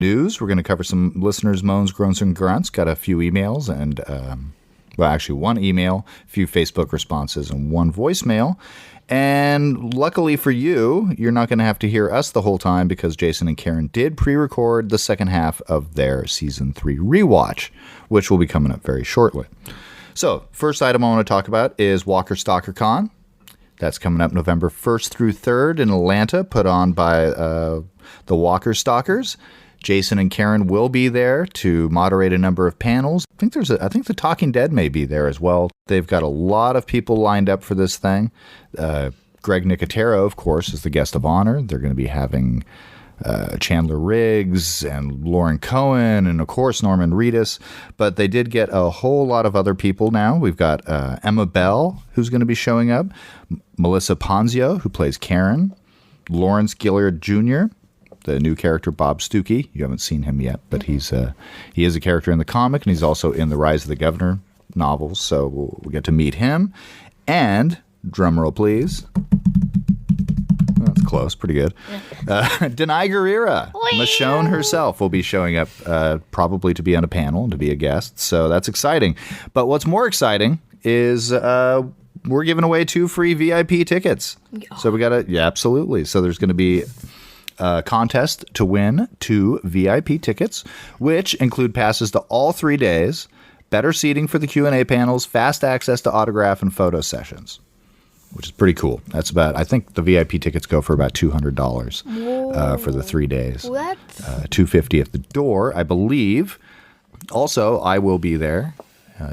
News. We're going to cover some listeners' moans, groans, and grunts. Got a few emails and, actually one email, a few Facebook responses, and one voicemail. And luckily for you, you're not going to have to hear us the whole time because Jason and Karen did pre-record the second half of their Season 3 rewatch, which will be coming up very shortly. So, first item I want to talk about is Walker Stalker Con. That's coming up November 1st through 3rd in Atlanta, put on by the Walker Stalkers. Jason and Karen will be there to moderate a number of panels. I think the Talking Dead may be there as well. They've got a lot of people lined up for this thing. Greg Nicotero, of course, is the guest of honor. They're going to be having Chandler Riggs and Lauren Cohen and, of course, Norman Reedus. But they did get a whole lot of other people now. We've got Emma Bell, who's going to be showing up, Melissa Ponzio, who plays Karen, Lawrence Gillard Jr., the new character Bob Stuckey. You haven't seen him yet, but he is a character in the comic, and he's also in the Rise of the Governor novels, so we'll get to meet him. And, drumroll please, that's close, pretty good, Denai Guerrera, Michonne herself, will be showing up probably to be on a panel and to be a guest, so that's exciting. But what's more exciting is we're giving away 2 free VIP tickets. So we got to, yeah, absolutely. So there's going to be contest to win 2 VIP tickets, which include passes to all 3 days, better seating for the Q&A panels, fast access to autograph and photo sessions, which is pretty cool. That's about, I think the VIP tickets go for about $200 for the 3 days. What? $250 at the door, I believe. Also, I will be there.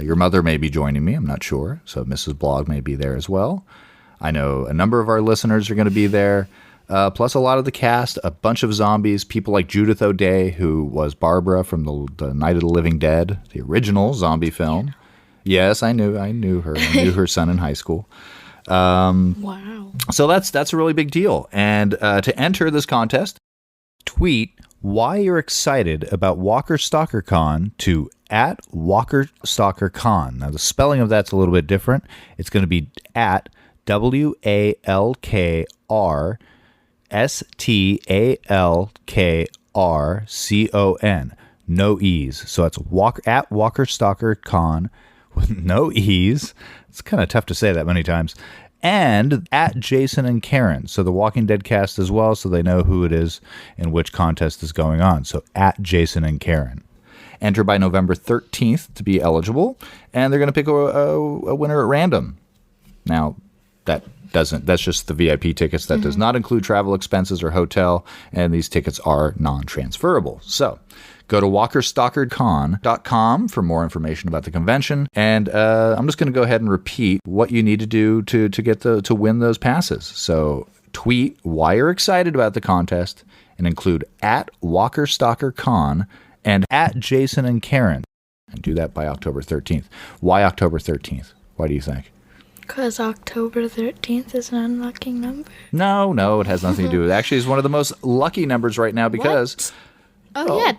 Your mother may be joining me. I'm not sure. So Mrs. Blog may be there as well. I know a number of our listeners are going to be there. Plus a lot of the cast, a bunch of zombies, people like Judith O'Dea, who was Barbara from the Night of the Living Dead, the original zombie film. Yes, I knew her. I knew her son in high school. Wow. So that's a really big deal. And to enter this contest, tweet why you're excited about Walker Stalker Con to @WalkerStalkerCon. Now, the spelling of that's a little bit different. It's going to be at WALKRSTALKRCON. No E's. So that's @WalkerStalkerCon with no E's. It's kind of tough to say that many times. And @Jason and Karen. So the Walking Dead cast as well, so they know who it is and which contest is going on. So @Jason and Karen. Enter by November 13th to be eligible, and they're going to pick a winner at random. Now, that's just the VIP tickets. That does not include travel expenses or hotel, and these tickets are non-transferable. So go to WalkerStalkerCon.com for more information about the convention. And I'm just going to go ahead and repeat what you need to do to get to win those passes. So tweet why you're excited about the contest and include @WalkerStalkerCon and @Jason and Karen. And do that by October 13th. Why October 13th? Why do you think? Because October 13th is an unlucky number. No, it has nothing to do with it. Actually, it's one of the most lucky numbers right now because... What? Oh, yeah.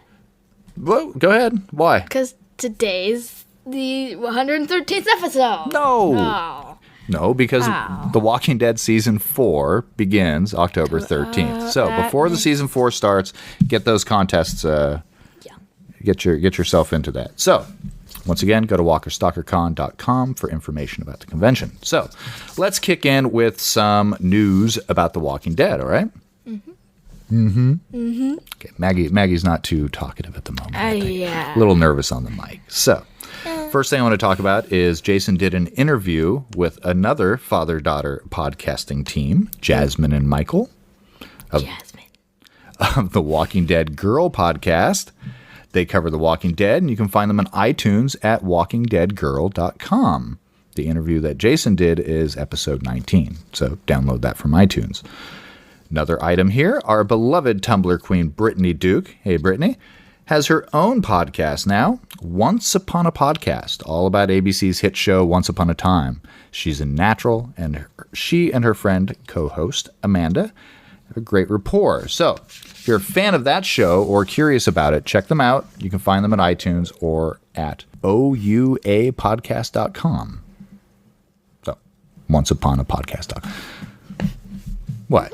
Well, go ahead. Why? Because today's the 113th episode. No. Oh. No, because The Walking Dead Season 4 begins October 13th. So before the Season 4 starts, get those contests, get yourself into that. So, once again, go to WalkerStalkerCon.com for information about the convention. So, let's kick in with some news about The Walking Dead, all right? Okay, Maggie's not too talkative at the moment. Yeah. A little nervous on the mic. So, first thing I want to talk about is Jason did an interview with another father-daughter podcasting team, Jasmine and Michael, of the Walking Dead Girl podcast. They cover The Walking Dead, and you can find them on iTunes at walkingdeadgirl.com. The interview that Jason did is episode 19, so download that from iTunes. Another item here, our beloved Tumblr queen Brittany Duke, hey Brittany, has her own podcast now, Once Upon a Podcast, all about ABC's hit show Once Upon a Time. She's a natural, and she and her friend co-host Amanda have a great rapport. So, if you're a fan of that show or curious about it, check them out. You can find them at iTunes or at ouapodcast.com. So, Once Upon a Podcast. What?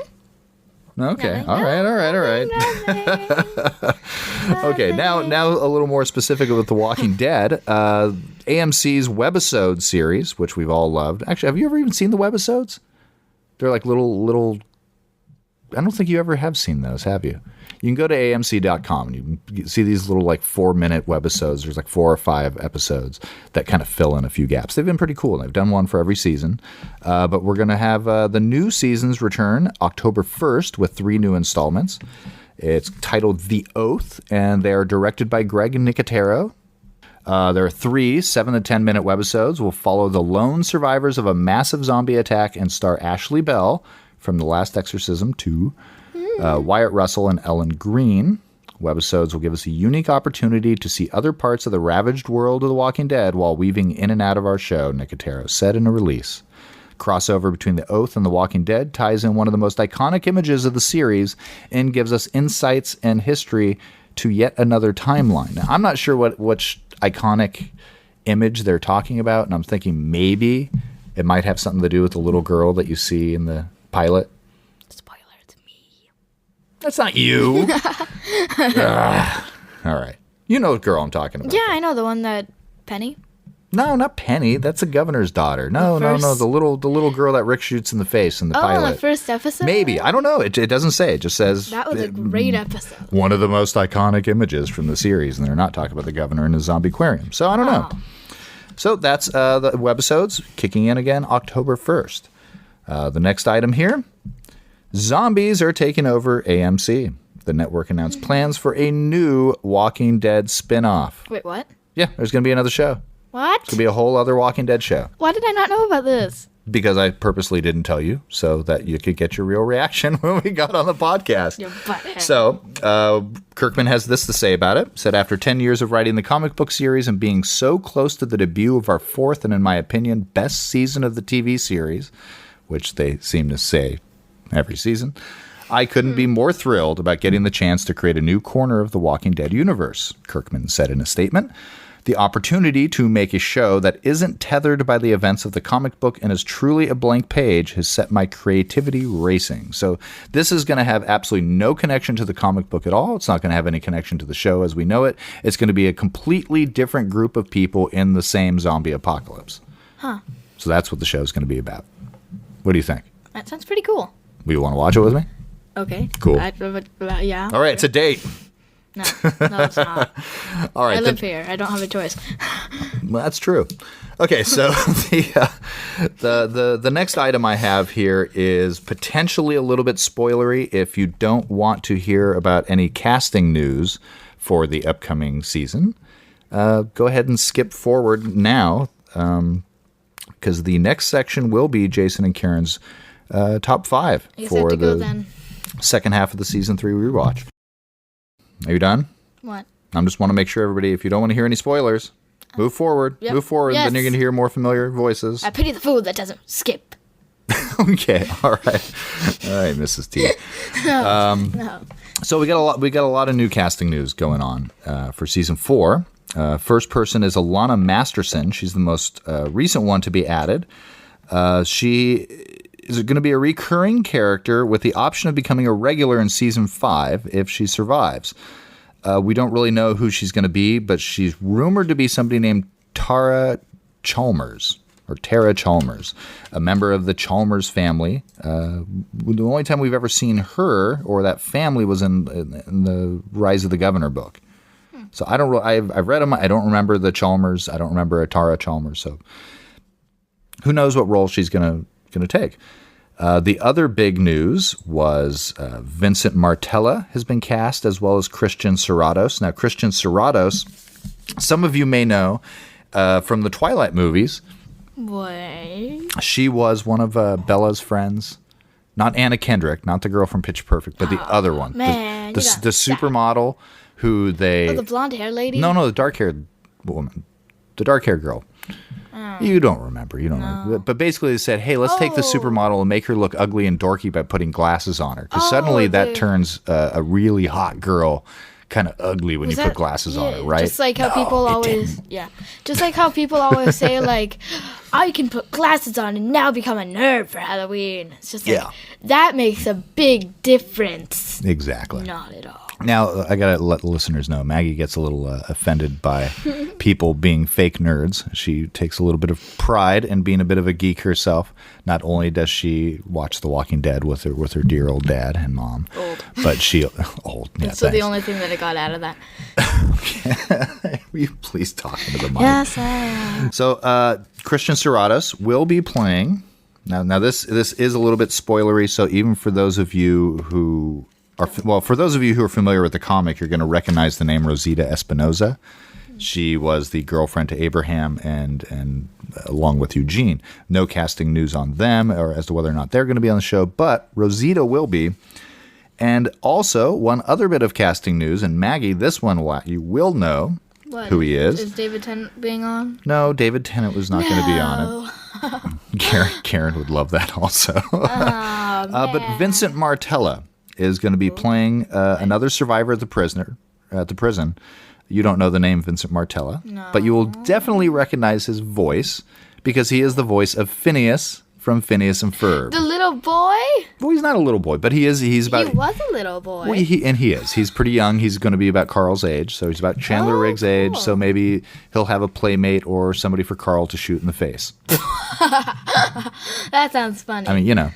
Okay. Nothing. All right. Nothing. Okay. Now a little more specific with The Walking Dead. AMC's webisode series, which we've all loved. Actually, have you ever even seen the webisodes? They're like little. I don't think you ever have seen those, have you? You can go to amc.com and you can see these little like 4-minute webisodes. There's like 4 or 5 episodes that kind of fill in a few gaps. They've been pretty cool. They've done one for every season. But we're going to have the new seasons return October 1st with 3 new installments. It's titled The Oath, and they are directed by Greg Nicotero. There are 3 7 to 10 minute webisodes. We'll follow the lone survivors of a massive zombie attack and star Ashley Bell from The Last Exorcism 2, Wyatt Russell, and Ellen Green. Webisodes will give us a unique opportunity to see other parts of the ravaged world of The Walking Dead while weaving in and out of our show, Nicotero said in a release. Crossover between The Oath and The Walking Dead ties in one of the most iconic images of the series and gives us insights and history to yet another timeline. Now, I'm not sure which iconic image they're talking about, and I'm thinking maybe it might have something to do with the little girl that you see in the pilot. Spoiler, it's me. That's not you. All right. You know what girl I'm talking about. Yeah, I know the one that Penny. No, not Penny. That's the governor's daughter. No. The little girl that Rick shoots in the face in the pilot. The first episode? Maybe. I don't know. It doesn't say. It just says That was a great episode. one of the most iconic images from the series, and they're not talking about the governor and his zombie aquarium. So I don't know. So that's the webisodes kicking in again October 1st. The next item here, zombies are taking over AMC. The network announced plans for a new Walking Dead spin-off. Wait, what? Yeah, there's going to be another show. What? It's going to be a whole other Walking Dead show. Why did I not know about this? Because I purposely didn't tell you so that you could get your real reaction when we got on the podcast. Your butthead. So, Kirkman has this to say about it. Said, after 10 years of writing the comic book series and being so close to the debut of our 4th and, in my opinion, best season of the TV series, which they seem to say every season, I couldn't be more thrilled about getting the chance to create a new corner of the Walking Dead universe, Kirkman said in a statement. The opportunity to make a show that isn't tethered by the events of the comic book and is truly a blank page has set my creativity racing. So this is going to have absolutely no connection to the comic book at all. It's not going to have any connection to the show as we know it. It's going to be a completely different group of people in the same zombie apocalypse. Huh. So that's what the show is going to be about. What do you think? That sounds pretty cool. You want to watch it with me? Okay. Cool. Yeah. All right, it's a date. No, it's not. All right. I live here. I don't have a choice. Well, that's true. Okay, so the next item I have here is potentially a little bit spoilery if you don't want to hear about any casting news for the upcoming season. Go ahead and skip forward now because the next section will be Jason and Karen's top 5 for the second half of the season 3 rewatch. Are you done? What? I just want to make sure everybody, if you don't want to hear any spoilers, move forward. Yep. Move forward. Yes. Then you're going to hear more familiar voices. I pity the food that doesn't skip. Okay. All right, Mrs. T. No. So we got a lot of new casting news going on for season 4. First person is Alana Masterson. She's the most recent one to be added. She is going to be a recurring character with the option of becoming a regular in season 5 if she survives. We don't really know who she's going to be, but she's rumored to be somebody named Tara Chalmers, a member of the Chalmers family. The only time we've ever seen her or that family was in the Rise of the Governor book. So I've read them. I don't remember the Chalmers. I don't remember a Tara Chalmers. So who knows what role she's going to take. The other big news was Vincent Martella has been cast, as well as Christian Serratos. Now, Christian Serratos, some of you may know from the Twilight movies. What? She was one of Bella's friends. Not Anna Kendrick, not the girl from Pitch Perfect, but the other one. Man, the supermodel who they... Oh, the blonde-haired lady? No, the dark-haired woman. The dark-haired girl. You don't remember. You don't know. But basically they said, hey, let's take the supermodel and make her look ugly and dorky by putting glasses on her. Because suddenly that turns a really hot girl kind of ugly when you put glasses on her, right? Just like how people always, just like how people always say, like, I can put glasses on and now become a nerd for Halloween. It's just like, that makes a big difference. Exactly. Not at all. Now, I got to let listeners know, Maggie gets a little offended by people being fake nerds. She takes a little bit of pride in being a bit of a geek herself. Not only does she watch The Walking Dead with her dear old dad and mom. Old. But she... Old, yeah, so the only thing that I got out of that. Will you please talk into the mic? Yes, I am. So, Christian Serratos will be playing... Now this is a little bit spoilery, so even for those of you who... for those of you who are familiar with the comic, you're going to recognize the name Rosita Espinosa. She was the girlfriend to Abraham and along with Eugene. No casting news on them or as to whether or not they're going to be on the show, but Rosita will be. And also, one other bit of casting news, and Maggie, this one you will know who he is. Is David Tennant being on? No, David Tennant was not going to be on it. Karen would love that also. But Vincent Martella is going to be playing another survivor at the prison. You don't know the name Vincent Martella, but you will definitely recognize his voice because he is the voice of Phineas from Phineas and Ferb. The little boy? Well, he's not a little boy, but he's about... He was a little boy. Well, he is. He's pretty young. He's going to be about Carl's age, so he's about Chandler Riggs' age, so maybe he'll have a playmate or somebody for Carl to shoot in the face. That sounds funny. I mean,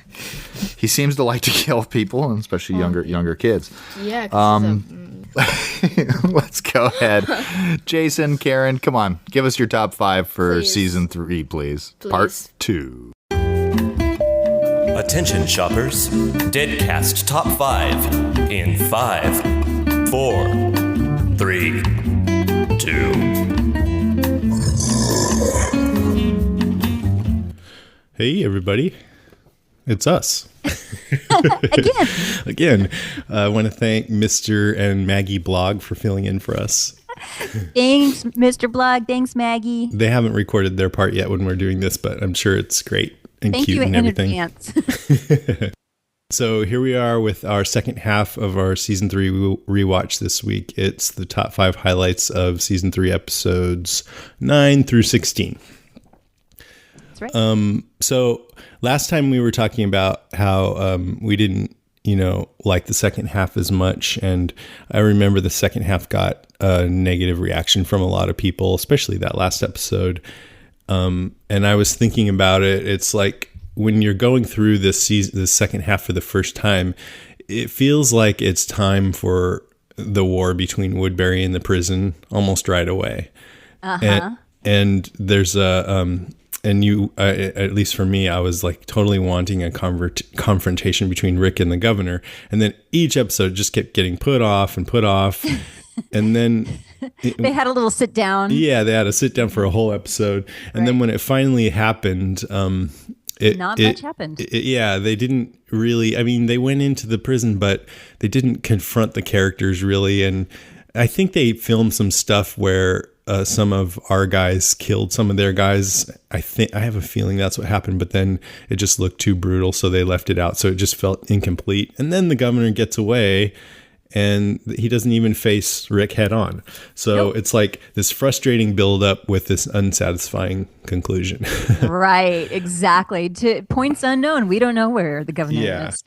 he seems to like to kill people, and especially younger kids. Yeah. Let's go ahead. Jason, Karen, come on. Give us your top 5 for season 3, please. Part 2. Attention shoppers, Deadcast Top 5 in 5, 4, 3, 2. Hey everybody, it's us. Again, I want to thank Mr. and Maggie Blog for filling in for us. Thanks, Mr. Blog. Thanks, Maggie. They haven't recorded their part yet when we're doing this, but I'm sure it's great and Thank cute you and in everything. Advance. So here we are with our second half of our season 3 rewatch this week. It's the top 5 highlights of season 3 episodes 9 through 16. That's right. So last time we were talking about how we didn't, like the second half as much. And I remember the second half got a negative reaction from a lot of people, especially that last episode. And I was thinking about it. It's like when you're going through this second half for the first time, it feels like it's time for the war between Woodbury and the prison almost right away. And there's at least for me, I was like totally wanting a confrontation between Rick and the governor. And then each episode just kept getting put off. And then they had a little sit down. Yeah, they had a sit down for a whole episode. And then when it finally happened, not much happened. They didn't really, they went into the prison, but they didn't confront the characters really. And I think they filmed some stuff where some of our guys killed some of their guys. I have a feeling that's what happened, but then it just looked too brutal, so they left it out. So it just felt incomplete. And then the governor gets away, and he doesn't even face Rick head on. So It's like this frustrating buildup with this unsatisfying conclusion. Right, exactly. To points unknown. We don't know where the governor is.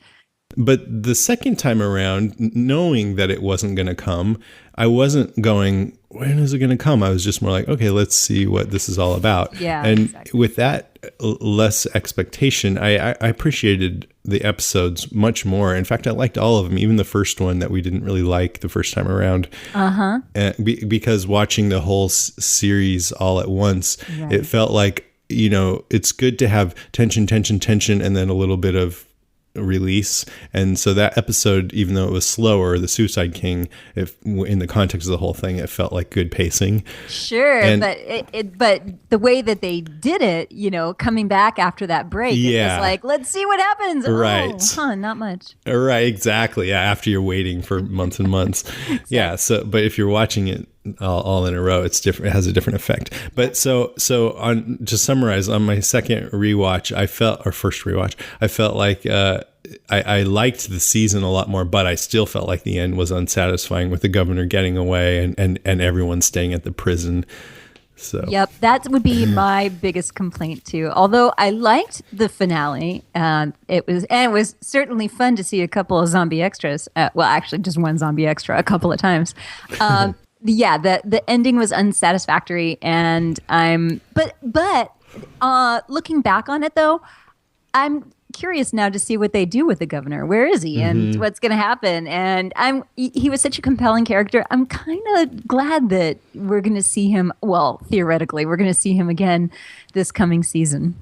But the second time around, knowing that it wasn't going to come, I wasn't going, when is it going to come? I was just more like, okay, let's see what this is all about. Yeah, and exactly. With that less expectation, I appreciated the episodes much more. In fact, I liked all of them, even the first one that we didn't really like the first time around. Because watching the whole series all at once, It felt like, it's good to have tension, and then a little bit of release. And so that episode, even though it was slower, the Suicide King, in the context of the whole thing, it felt like good pacing. Sure, but the way that they did it, coming back after that break, it was like, let's see what happens. Right. Not much. Right, exactly. Yeah, after you're waiting for months and months. Yeah, but if you're watching it all in a row, it's different. It has a different effect. But so to summarize, on my second rewatch, first rewatch, I felt like I liked the season a lot more, but I still felt like the end was unsatisfying with the governor getting away and everyone staying at the prison. So yep, that would be my biggest complaint too. Although I liked the finale, it was certainly fun to see a couple of zombie extras. Well, actually, just one zombie extra a couple of times. Yeah, the ending was unsatisfactory, and but looking back on it though, I'm curious now to see what they do with the governor. Where is he, and what's going to happen? And he was such a compelling character. I'm kind of glad that we're going to see him. Well, theoretically, we're going to see him again this coming season.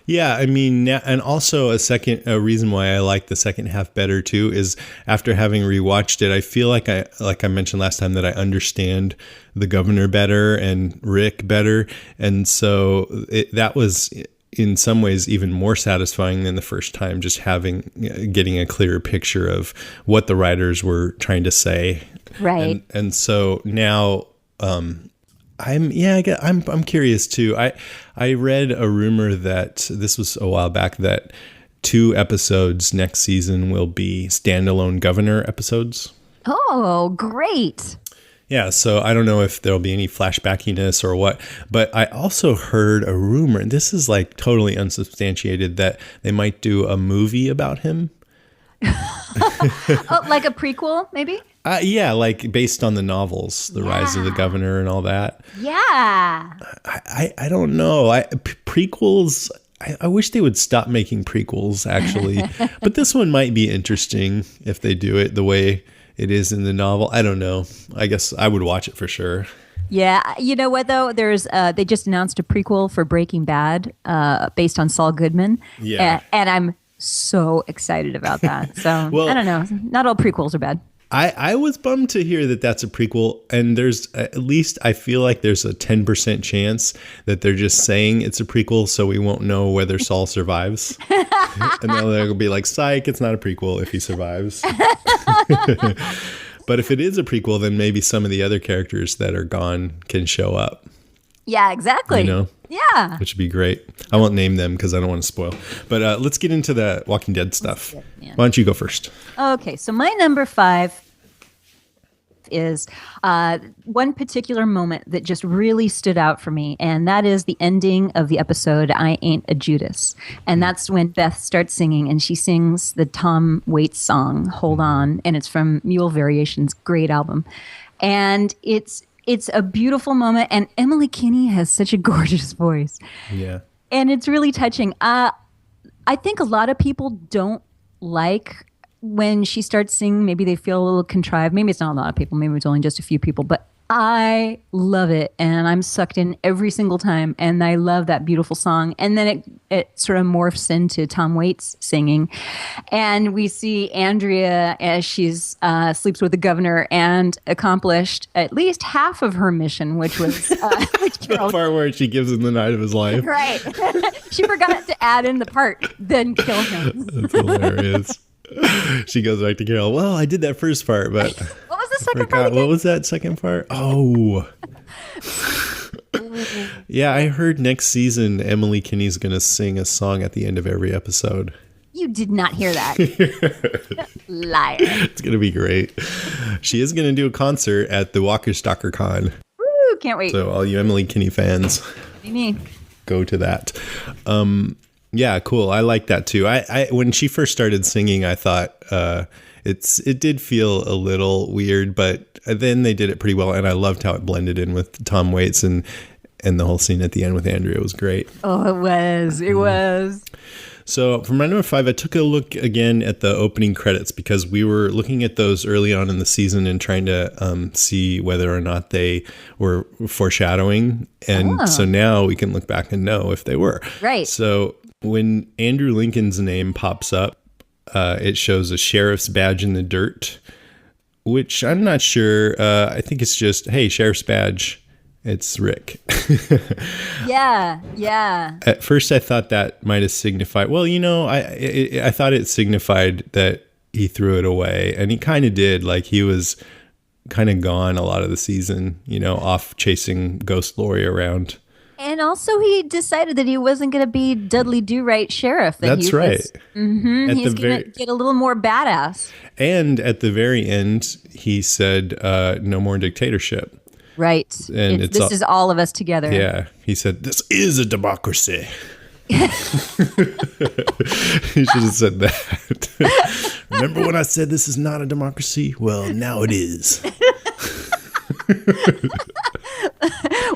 Yeah, I mean, and also a reason why I like the second half better too is after having rewatched it, I feel like I mentioned last time that I understand the governor better and Rick better, and so that was in some ways even more satisfying than the first time, just getting a clearer picture of what the writers were trying to say. Right. And so now I'm curious too. I read a rumor that this was a while back that 2 episodes next season will be standalone governor episodes. Oh, great. Yeah, so I don't know if there'll be any flashbackiness or what, but I also heard a rumor, and this is like totally unsubstantiated, that they might do a movie about him. Oh, like a prequel, maybe? Yeah, like based on the novels, The Rise of the Governor and all that. Yeah. I don't know. Prequels, I wish they would stop making prequels, actually. But this one might be interesting if they do it the way it is in the novel. I don't know. I guess I would watch it for sure. Yeah, you know what though? There's they just announced a prequel for Breaking Bad, based on Saul Goodman. Yeah, and I'm so excited about that. So well, I don't know. Not all prequels are bad. I was bummed to hear that that's a prequel, and there's at least I feel like there's a 10% chance that they're just saying it's a prequel, so we won't know whether Saul survives, and then they'll be like, "Psych, it's not a prequel if he survives." But if it is a prequel, then maybe some of the other characters that are gone can show up. Yeah, exactly. You know? Yeah. Which would be great. I won't name them because I don't want to spoil. But let's get into the Walking Dead stuff. Why don't you go first? Okay, so my number 5 is one particular moment that just really stood out for me, and that is the ending of the episode I Ain't a Judas. And that's when Beth starts singing, and she sings the Tom Waits song, Hold On, and it's from Mule Variations, great album. And it's a beautiful moment, and Emily Kinney has such a gorgeous voice. Yeah. And it's really touching. I think a lot of people don't like when she starts singing. Maybe they feel a little contrived. Maybe it's not a lot of people. Maybe it's only just a few people. But I love it, and I'm sucked in every single time. And I love that beautiful song. And then it sort of morphs into Tom Waits singing, and we see Andrea as she's sleeps with the governor and accomplished at least half of her mission, which was the part where she gives him the night of his life. Right. She forgot to add in the part, then kill him. That's hilarious. She goes back to Carol. Well, I did that first part, but what was the second part again? What was that second part? Oh. Yeah, I heard next season Emily Kinney's going to sing a song at the end of every episode. You did not hear that. Liar. It's going to be great. She is going to do a concert at the Walker Stalker Con. Woo, can't wait. So all you Emily Kinney fans, me. Go to that. Yeah, cool. I like that too. I when she first started singing, I thought it did feel a little weird, but then they did it pretty well, and I loved how it blended in with Tom Waits and the whole scene at the end with Andrea was great. Oh, it was. It was. So for my number 5, I took a look again at the opening credits because we were looking at those early on in the season and trying to see whether or not they were foreshadowing. And so now we can look back and know if they were. Right. So when Andrew Lincoln's name pops up, it shows a sheriff's badge in the dirt, which I'm not sure. I think it's just, hey, sheriff's badge. It's Rick. Yeah. At first, I thought that might have signified. Well, I thought it signified that he threw it away, and he kind of did. Like he was kind of gone a lot of the season, off chasing Ghost Lori around. And also, he decided that he wasn't going to be Dudley Do-Right sheriff. That's right. He's going to get a little more badass. And at the very end, he said, "No more dictatorship." Right. And this is all of us together. Yeah. He said, "This is a democracy." He should have said that. Remember when I said this is not a democracy? Well, now it is.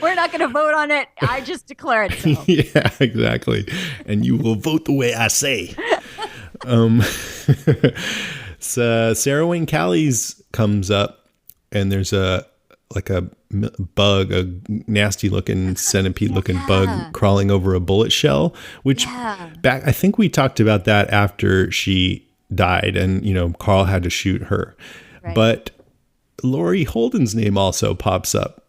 We're not going to vote on it. I just declare it so. Yeah, exactly. And you will vote the way I say. So Sarah Wayne Callies comes up, and there's a bug, a nasty looking centipede looking bug crawling over a bullet shell, which I think we talked about that after she died, and Carl had to shoot her. Right. But Laurie Holden's name also pops up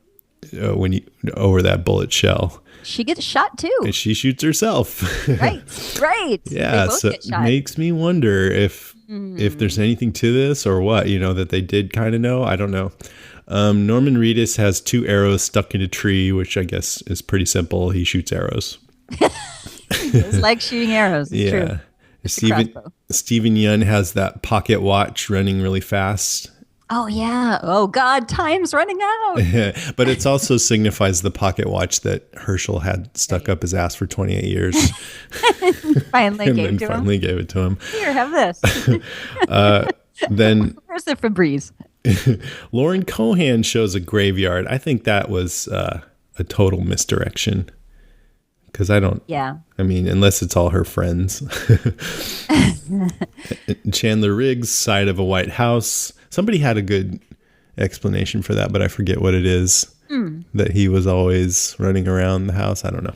over that bullet shell. She gets shot too. And she shoots herself. Right. Yeah, so it makes me wonder if there's anything to this or what, that they did kind of know. I don't know. Norman Reedus has 2 arrows stuck in a tree, which I guess is pretty simple. He shoots arrows. It's like shooting arrows. It's true. Stephen Yun has that pocket watch running really fast. Oh, yeah. Oh, God, time's running out. But it also signifies the pocket watch that Herschel had stuck up his ass for 28 years. Finally gave it to him. Here, have this. Then where's the Febreze? Lauren Cohan shows a graveyard. I think that was a total misdirection. Because I don't. Yeah. I mean, unless it's all her friends. Chandler Riggs' side of a White House. Somebody had a good explanation for that, but I forget what it is. That he was always running around the house. I don't know.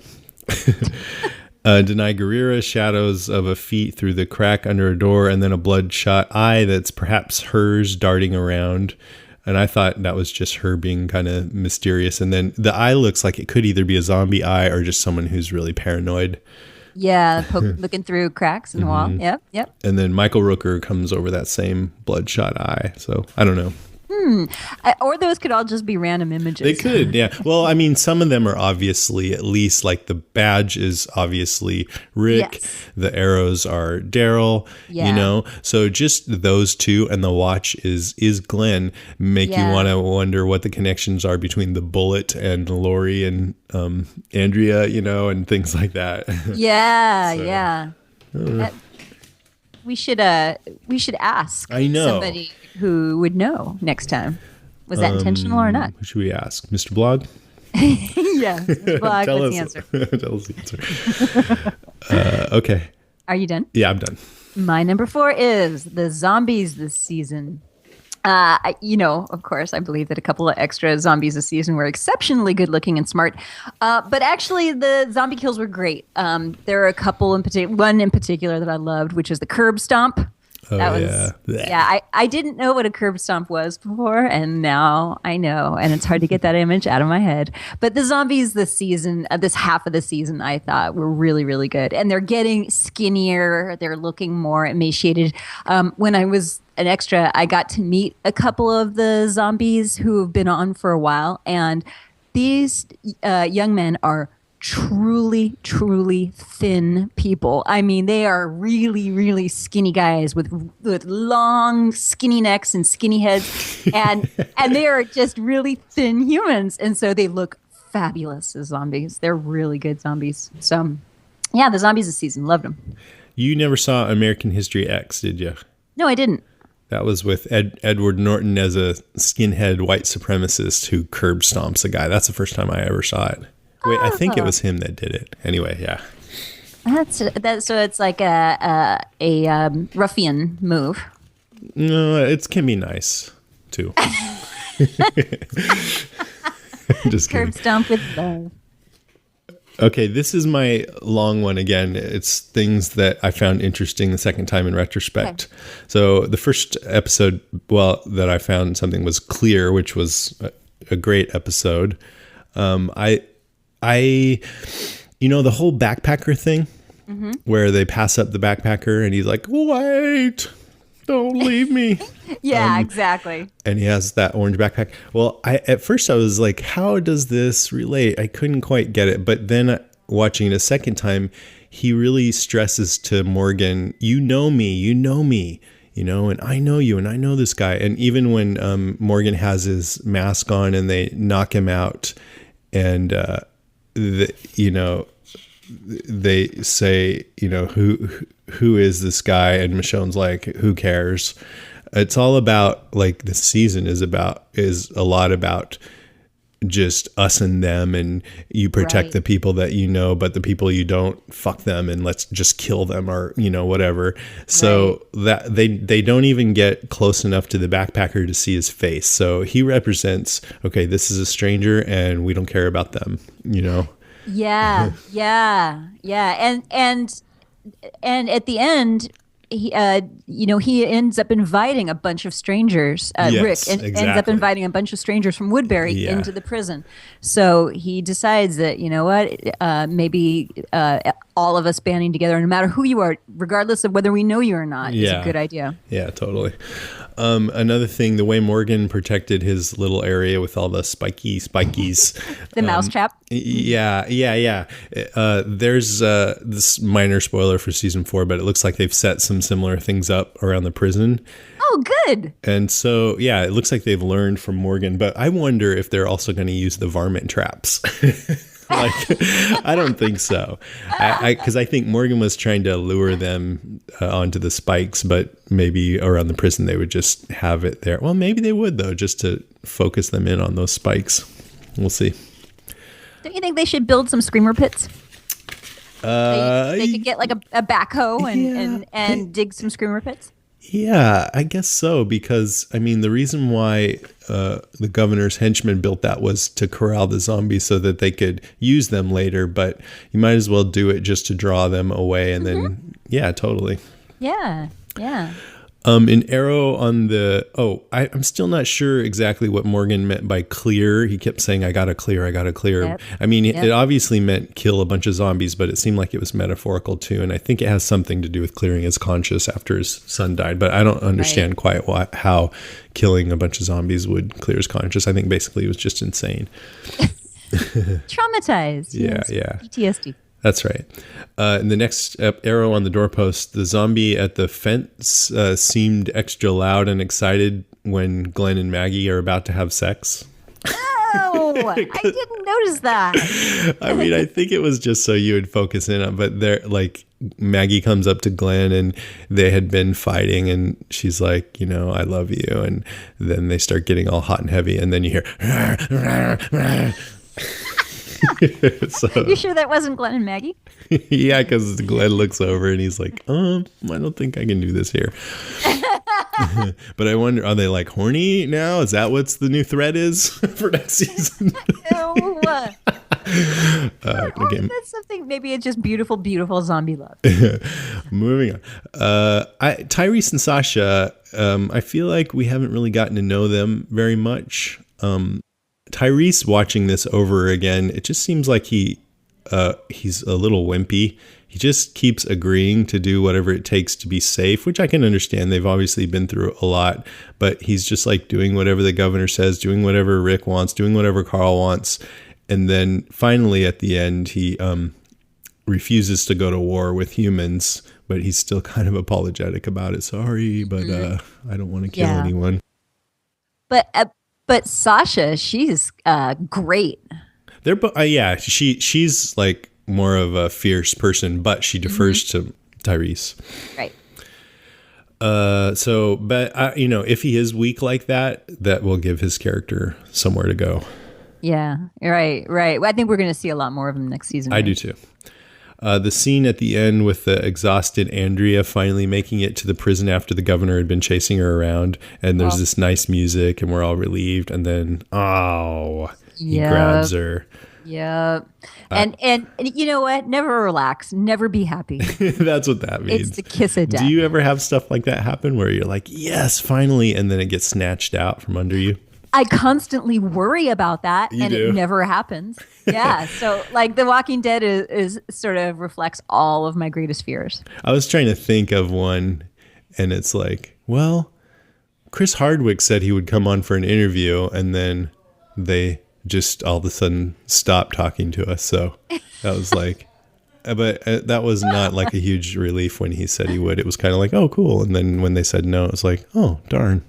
Denai Guerrera, shadows of a feet through the crack under a door, and then a bloodshot eye that's perhaps hers darting around. And I thought that was just her being kind of mysterious. And then the eye looks like it could either be a zombie eye or just someone who's really paranoid. Yeah, looking through cracks in the wall. Yep. And then Michael Rooker comes over that same bloodshot eye. So I don't know. Or those could all just be random images. They could, yeah. Well, I mean, some of them are obviously, at least like the badge is obviously Rick. Yes. The arrows are Daryl, So just those 2 and the watch is Glenn make you want to wonder what the connections are between the bullet and Lori and Andrea, and things like that. Yeah. We should ask somebody who would know next time. Was that intentional or not? Who should we ask? Mr. Blog? Yeah, Mr. Blog, Tell what's us the answer? Tell us the answer. Okay. Are you done? Yeah, I'm done. My number 4 is the zombies this season. Of course, I believe that a couple of extra zombies this season were exceptionally good looking and smart. But actually, the zombie kills were great. There are a couple one in particular that I loved, which is the curb stomp. I didn't know what a curb stomp was before, and now I know, and it's hard to get that image out of my head. But the zombies this season, this half of the season, I thought were really, really good, and they're getting skinnier. They're looking more emaciated. When I was an extra, I got to meet a couple of the zombies who have been on for a while, and these young men are truly, truly thin people. I mean, they are really, really skinny guys with long, skinny necks and skinny heads, and they are just really thin humans, and so they look fabulous as zombies. They're really good zombies. So, yeah, the zombies this season, loved them. You never saw American History X, did you? No, I didn't. That was with Edward Norton as a skinhead white supremacist who curb stomps a guy. That's the first time I ever saw it. Wait, I think it was him that did it. Anyway, yeah. So it's like a ruffian move. No, it can be nice too. Just kidding. Curb stomp with love. Okay, this is my long one again. It's things that I found interesting the second time in retrospect. Okay. So the first episode, that I found something was Clear, which was a great episode. The whole backpacker thing, where they pass up the backpacker and he's like, wait, Don't leave me. Yeah, exactly. And he has that orange backpack. Well, at first I was like, how does this relate? I couldn't quite get it. But then watching it a second time, he really stresses to Morgan, you know me, and I know you, and I know this guy. And even when Morgan has his mask on and they knock him out, and they say, who is this guy? And Michonne's like, who cares? It's all about, like, the season is a lot about just us and them, and you protect the people that you know, but the people you don't, fuck them, and let's just kill them, or whatever. So that they don't even get close enough to the backpacker to see his face. So he represents, okay, this is a stranger and we don't care about them. Yeah, and at the end, he ends up inviting a bunch of strangers. Rick ends up inviting a bunch of strangers from Woodbury into the prison. So he decides that, maybe all of us banding together, no matter who you are, regardless of whether we know you or not, is a good idea. Yeah, totally. Another thing, the way Morgan protected his little area with all the spikies. The mousetrap. Yeah. There's this minor spoiler for season 4, but it looks like they've set some similar things up around the prison. Oh, good. And so, it looks like they've learned from Morgan, but I wonder if they're also going to use the varmint traps. I don't think so. Because I think Morgan was trying to lure them onto the spikes, but maybe around the prison they would just have it there. Well, maybe they would, though, just to focus them in on those spikes. We'll see. Don't you think they should build some screamer pits? They could get like a backhoe and dig some screamer pits? Yeah, I guess so, because, the reason why the governor's henchmen built that was to corral the zombies so that they could use them later, but you might as well do it just to draw them away, and then, totally. Yeah. An arrow on the... I'm still not sure exactly what Morgan meant by clear. He kept saying, I gotta clear. Yep. It obviously meant kill a bunch of zombies, but it seemed like it was metaphorical too. And I think it has something to do with clearing his conscience after his son died. But I don't understand quite how killing a bunch of zombies would clear his conscience. I think basically he was just insane. Traumatized. Yeah. PTSD. That's right. And the next arrow on the doorpost, the zombie at the fence seemed extra loud and excited when Glenn and Maggie are about to have sex. Oh, I didn't notice that. I think it was just so you would focus in on, but they're like, Maggie comes up to Glenn and they had been fighting and she's like, I love you. And then they start getting all hot and heavy and then you hear, You sure that wasn't Glenn and Maggie? Yeah, because Glenn looks over and he's like, I don't think I can do this here. But I wonder, are they like horny now? Is that what's the new thread is for next season? Or that's something, maybe it's just beautiful, beautiful zombie love. Moving on. Tyrese and Sasha, I feel like we haven't really gotten to know them very much. Tyrese, watching this over again, it just seems like he's a little wimpy. He just keeps agreeing to do whatever it takes to be safe, which I can understand. They've obviously been through a lot, but he's just like doing whatever the governor says, doing whatever Rick wants, doing whatever Carl wants. And then finally at the end, he refuses to go to war with humans, but he's still kind of apologetic about it. Sorry, but I don't want to kill anyone. But Sasha, she's great. They're she's like more of a fierce person, but she defers to Tyrese. Right. If he is weak like that, that will give his character somewhere to go. Yeah. Right. Well, I think we're going to see a lot more of him next season. I do too. The scene at the end with the exhausted Andrea finally making it to the prison after the governor had been chasing her around, and there's this nice music, and we're all relieved, and then he grabs her. Yeah. And you know what? Never relax. Never be happy. That's what that means. It's the kiss of death. Do you ever have stuff like that happen where you're like, yes, finally, and then it gets snatched out from under you? I constantly worry about that, it never happens. Yeah, so like The Walking Dead is sort of reflects all of my greatest fears. I was trying to think of one, And it's like, well, Chris Hardwick said he would come on for an interview, and then they just all of a sudden stopped talking to us. So that was like, but that was not like a huge relief when he said he would. It was kind of like, oh, cool. And then when they said no, it was like, oh, darn.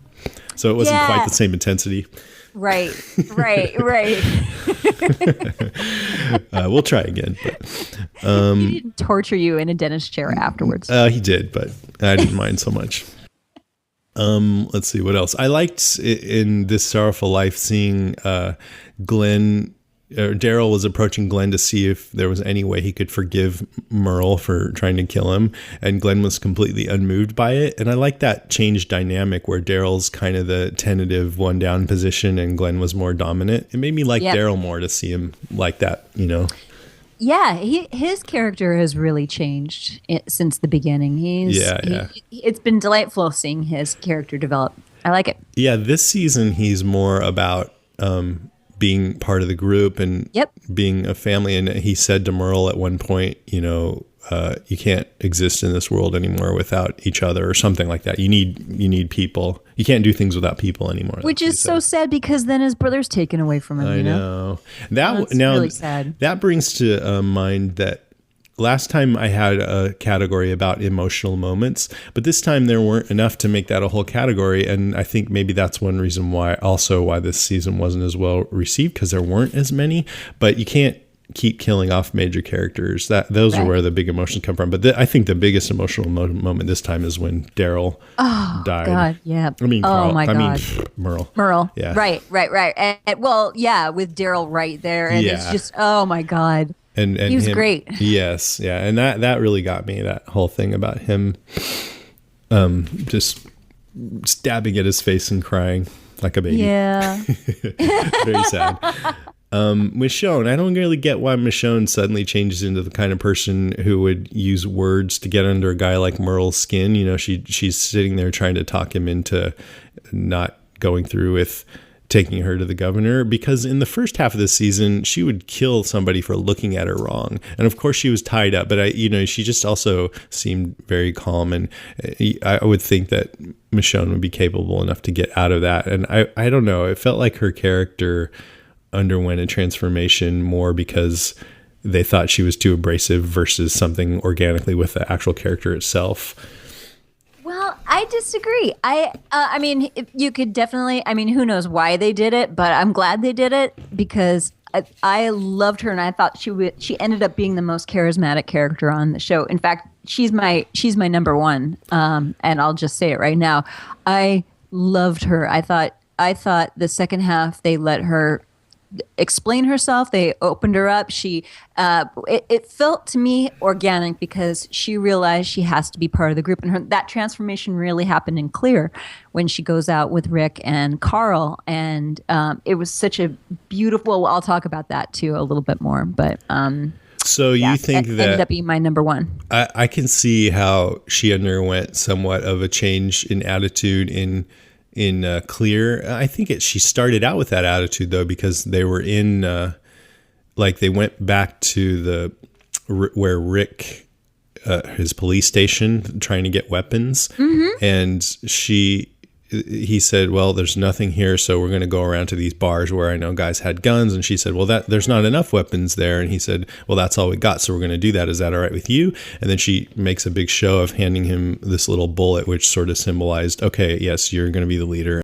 So it wasn't quite the same intensity. Right. We'll try again. But, he didn't torture you in a dentist chair afterwards. he did, but I didn't mind so much. Let's see what else. I liked in This Sorrowful Life seeing Glenn. Daryl was approaching Glenn to see if there was any way he could forgive Merle for trying to kill him, and Glenn was completely unmoved by it. And I like that change dynamic where Daryl's kind of the tentative one down position and Glenn was more dominant. It made me like Daryl more to see him like that, you know. Yeah, his character has really changed since the beginning. It's been delightful seeing his character develop. I like it. Yeah, this season he's more about being part of the group and being a family. And he said to Merle at one point, you know, you can't exist in this world anymore without each other or something like that. You need people. You can't do things without people anymore. Which is so sad because then his brother's taken away from him. I know. That's really sad. That brings to mind that last time I had a category about emotional moments, but this time there weren't enough to make that a whole category. And I think maybe that's one reason why this season wasn't as well received, because there weren't as many. But you can't keep killing off major characters. Those are where the big emotions come from. But I think the biggest emotional moment this time is when Daryl died. God, yeah. I mean, Merle. Merle. Yeah. Right. And, with Daryl right there, and it's just, oh my God. And he was great. Yes, yeah, and that really got me. That whole thing about him, just stabbing at his face and crying like a baby. Yeah, very sad. Michonne, I don't really get why Michonne suddenly changes into the kind of person who would use words to get under a guy like Merle's skin. You know, she's sitting there trying to talk him into not going through with taking her to the governor, because in the first half of the season she would kill somebody for looking at her wrong, and of course she was tied up, but she just also seemed very calm, and I would think that Michonne would be capable enough to get out of that. And I don't know, it felt like her character underwent a transformation more because they thought she was too abrasive versus something organically with the actual character itself. Well, I disagree. I mean, you could definitely, who knows why they did it, but I'm glad they did it because I loved her, and I thought she ended up being the most charismatic character on the show. In fact, she's my number one. And I'll just say it right now. I loved her. I thought the second half they let her explain herself. They opened her up. It felt to me organic because she realized she has to be part of the group, and that transformation really happened in Clear when she goes out with Rick and Carl, and it was such a beautiful. Well, I'll talk about that too a little bit more, but so you think that ended up being my number one? I can see how she underwent somewhat of a change in attitude in Clear. I think she started out with that attitude though, because they were in they went back to where Rick his police station trying to get weapons, and he said, well, there's nothing here, so we're going to go around to these bars where I know guys had guns. And she said, well, there's not enough weapons there. And he said, well, that's all we got, so we're going to do that. Is that all right with you? And then she makes a big show of handing him this little bullet, which sort of symbolized, okay, yes, you're going to be the leader.